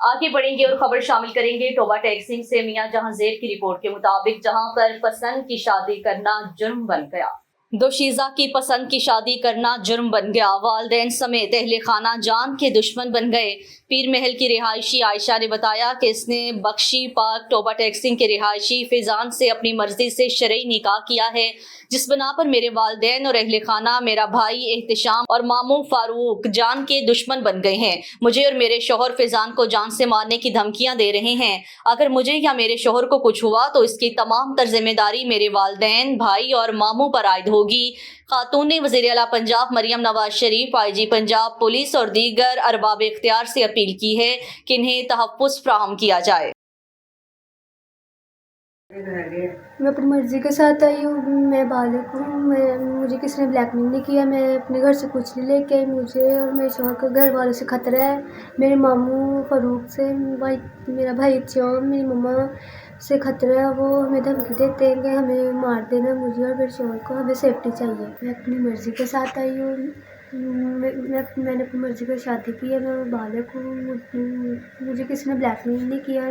आगे बढ़ेंगे और खबर शामिल करेंगे टोबा टैक्सिंग से। मियां जहां जेर की रिपोर्ट के मुताबिक जहां पर पसंद की शादी करना जुर्म बन गया, दोशीज़ा की पसंद की शादी करना जुर्म बन गया। वालिदैन समेत अहले खाना जान के दुश्मन बन गए। पीर महल की रिहायशी आयशा ने बताया कि इसने बख्शी पार्क टोबा टैक्सिंग के रिहायशी फैजान से अपनी मर्जी से शरई निकाह किया है, जिस बना पर मेरे वालिदैन और अहले खाना, मेरा भाई एहतिशाम और मामू फारूक जान के दुश्मन बन गए हैं। मुझे और मेरे शोहर फैजान को जान से मारने की धमकियां दे रहे हैं। अगर मुझे या मेरे शोहर को कुछ हुआ तो इसकी तमाम तर जिम्मेदारी मेरे वालिदैन, भाई और मामू पर आयद होगी। खातून ने वज़ीर आला पंजाब मरियम नवाज शरीफ, IG पंजाब, पुलिस और दीगर अरबाब इख्तियार से अपील की है कि इन्हें तहफ़्फ़ुज़ फ़राहम किया जाए। मैं अपनी मर्ज़ी के साथ आई हूँ, मैं बालिग हूँ, मुझे किसी ने ब्लैकमेल नहीं किया, मैं अपने घर से कुछ नहीं लेके आई। मुझे और मेरे शौहर को घर वालों से ख़तरा है, मेरे मामू फारूक से, मेरा भाई श्याम, मेरी मम्मा से ख़तरा है। वो हमें धमकी देते हैं कि हमें मार देना, मुझे और मेरे शौहर को, हमें सेफ्टी चाहिए। मैं अपनी मर्ज़ी के साथ आई हूँ, मैंने अपनी मर्ज़ी की शादी की है, मैं बालिग हूँ, मुझे किसी ने ब्लैकमेल नहीं किया।